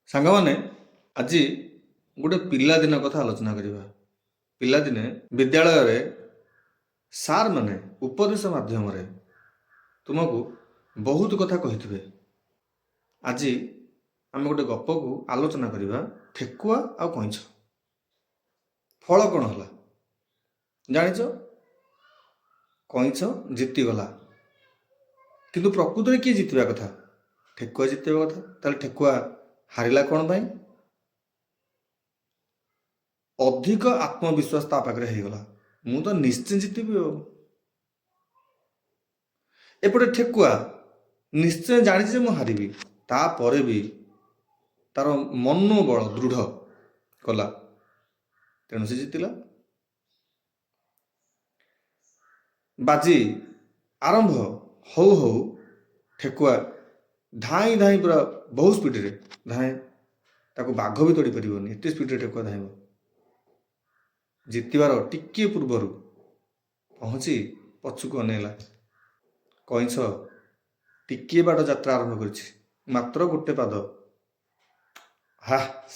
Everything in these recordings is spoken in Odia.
ସାଙ୍ଗମାନେ ଆଜି ଗୋଟେ ପିଲାଦିନ କଥା ଆଲୋଚନା କରିବା। ପିଲାଦିନେ ବିଦ୍ୟାଳୟରେ ସାର୍ ମାନେ ଉପଦେଶ ମାଧ୍ୟମରେ ତୁମକୁ ବହୁତ କଥା କହିଥିବେ। ଆଜି ଆମେ ଗୋଟେ ଗପକୁ ଆଲୋଚନା କରିବା, ଠେକୁଆ ଆଉ କଇଁଛ। ଫଳ କ'ଣ ହେଲା ଜାଣିଛ? କଇଁଛ ଜିତିଗଲା, କିନ୍ତୁ ପ୍ରକୃତରେ କିଏ ଜିତିବା କଥା? ଠେକୁଆ ଜିତିବା କଥା। ତାହେଲେ ଠେକୁଆ ହାରିଲା କ'ଣ ପାଇଁ? ଅଧିକ ଆତ୍ମବିଶ୍ୱାସ ତା ପାଖରେ ହେଇଗଲା, ମୁଁ ତ ନିଶ୍ଚୟ ଜିତିବି। ଆଉ ଏପଟେ ଠେକୁଆ ନିଶ୍ଚୟ ଜାଣିଛି ଯେ ମୁଁ ହାରିବି, ତାପରେ ବି ତାର ମନୋବଳ ଦୃଢ଼ କଲା, ତେଣୁ ସେ ଜିତିଲା। ବାଜି ଆରମ୍ଭ ହଉ ହଉ ଠେକୁଆ ଧାଇଁ ଧାଇଁ ପୁରା ବହୁ ସ୍ପିଡରେ ଧାଏଁ, ତାକୁ ବାଘ ବି ତଡ଼ି ପାରିବନି, ଏତେ ସ୍ପିଡରେ ଠେକୁଆ ଧାଇଁବ। ଜିତିବାର ଟିକିଏ ପୂର୍ବରୁ ପହଞ୍ଚି ପଛକୁ ଅନେଇଲା। କଇଁଛ ଟିକିଏ ବାଟ ଯାତ୍ରା ଆରମ୍ଭ କରିଛି, ମାତ୍ର ଗୋଟେ ପାଦ।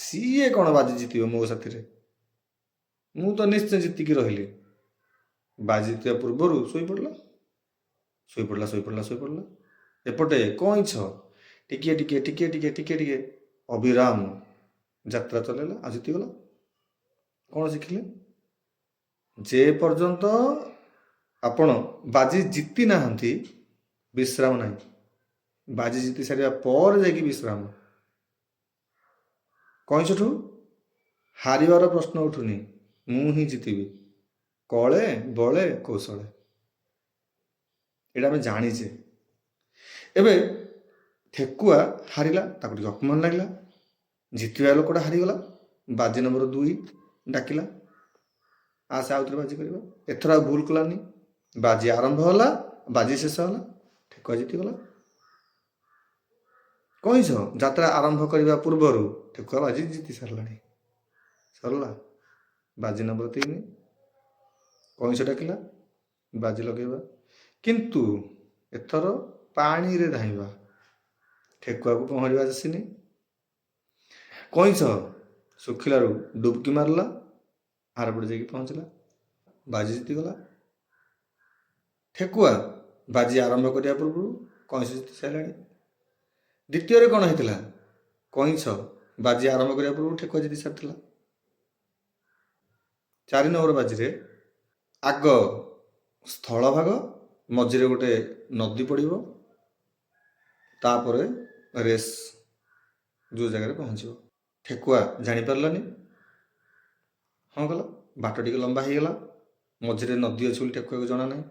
ସିଏ କ'ଣ ବାଜି ଜିତିବ ମୋ ସାଥିରେ? ମୁଁ ତ ନିଶ୍ଚୟ ଜିତିକି ରହିଲି। ବାଜି ଜିତିବା ପୂର୍ବରୁ ଶୋଇପଡ଼ିଲା। ଏପଟେ କଇଁଛ ଟିକିଏ ଟିକିଏ ଅବିରାମ ଯାତ୍ରା ଚଲେଇଲା, ଆଉ ଜିତିଗଲା। କ'ଣ ଶିଖିଲେ? ଯେ ପର୍ଯ୍ୟନ୍ତ ଆପଣ ବାଜି ଜିତି ନାହାନ୍ତି ବିଶ୍ରାମ ନାହିଁ। ବାଜି ଜିତି ସାରିବା ପରେ ଯାଇକି ବିଶ୍ରାମ। କଇଁଛଠୁ ହାରିବାର ପ୍ରଶ୍ନ ଉଠୁନି, ମୁଁ ହିଁ ଜିତିବି, କଳେ ବଳେ କୌଶଳେ। ଏଇଟା ଆମେ ଜାଣିଛେ। ଏବେ ଠେକୁଆ ହାରିଲା, ତାକୁ ଟିକେ ଅପମାନ ଲାଗିଲା। ଜିତିବା ଲୋକଟା ହାରିଗଲା। ବାଜି ନମ୍ବର 2 ଡାକିଲା, ଆସେ ଆଉଥରେ ବାଜି କରିବା। ଏଥର ଆଉ ଭୁଲ କଲାନି। ବାଜି ଆରମ୍ଭ ହେଲା, ବାଜି ଶେଷ ହେଲା, ଠେକୁଆ ଜିତିଗଲା। କଇଁଛ ଯାତ୍ରା ଆରମ୍ଭ କରିବା ପୂର୍ବରୁ ଠେକୁଆ ବାଜି ଜିତି ସାରିଲାଣି। ସରିଲା। ବାଜି ନମ୍ବର 3 କଇଁଛ ଡାକିଲା, ବାଜି ଲଗେଇବା, କିନ୍ତୁ ଏଥର ପାଣିରେ ଧାଇଁବା। ଠେକୁଆକୁ ପହଁରିବା ଆସିନି। କଇଁଛ ଶୁଖିଲାରୁ ଡୁବକି ମାରିଲା, ଆରପଟେ ଯାଇକି ପହଞ୍ଚିଲା, ବାଜି ଜିତିଗଲା। ଠେକୁଆ ବାଜି ଆରମ୍ଭ କରିବା ପୂର୍ବରୁ କଇଁଛ ଜିତି ସାରିଲାଣି। ଦ୍ୱିତୀୟରେ କ'ଣ ହେଇଥିଲା? କଇଁଛ ବାଜି ଆରମ୍ଭ କରିବା ପୂର୍ବରୁ ଠେକୁଆ ଜିତି ସାରିଥିଲା। 4 ନମ୍ବର ବାଜିରେ ଆଗ ସ୍ଥଳଭାଗ, ମଝିରେ ଗୋଟେ ନଦୀ ପଡ଼ିବ, ତାପରେ ରେସ୍ ଯେଉଁ ଜାଗାରେ ପହଞ୍ଚିବ। ଠେକୁଆ ଜାଣିପାରିଲାନି, ହଁ କଲା। ବାଟ ଟିକେ ଲମ୍ବା ହେଇଗଲା, ମଝିରେ ନଦୀ ଅଛି ବୋଲି ଠେକୁଆକୁ ଜଣା ନାହିଁ,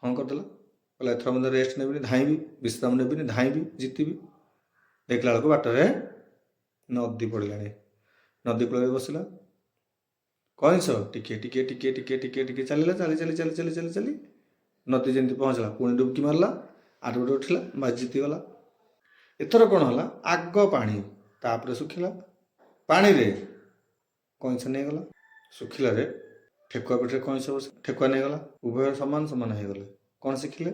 ହଁ କରିଦେଲା। କହିଲା ଏଥର ମଧ୍ୟ ରେଷ୍ଟ ନେବିନି, ଧାଇଁବି, ବିଶ୍ରାମ ନେବିନି, ଧାଇଁବି, ଜିତିବି। ଦେଖିଲା ବେଳକୁ ବାଟରେ ନଦୀ ପଡ଼ିଲାଣି। ନଦୀ କୂଳରେ ବସିଲା। କଇଁଛ ଟିକେ ଚାଲିଲା, ଚାଲି ନଦୀ ଯେମିତି ପହଞ୍ଚିଲା, ପୁଣି ଡୁବକି ମାରିଲା, ଆରପଟେ ଉଠିଲା, ବାଜି ଜିତିଗଲା। ଏଥର କ'ଣ ହେଲା? ଆଗ ପାଣି, ତାପରେ ଶୁଖିଲା। ପାଣିରେ କଇଁଛ ନେଇଗଲା, ଶୁଖିଲାରେ ଠେକୁଆ ପିଠିରେ କଇଁଛ ବସି ଠେକୁଆ ନେଇଗଲା। ଉଭୟ ସମାନ ସମାନ ହେଇଗଲେ। କ'ଣ ଶିଖିଲେ?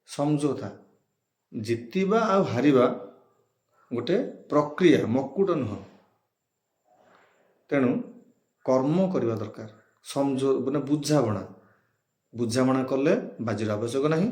ସମଝୋତା। ଜିତିବା ଆଉ ହାରିବା ଗୋଟେ ପ୍ରକ୍ରିୟା, ମକୁଟ ନୁହଁ। ତେଣୁ କର୍ମ କରିବା ଦରକାର। ବୁଝାମଣା କଲେ ବାଜିର ଆବଶ୍ୟକ ନାହିଁ।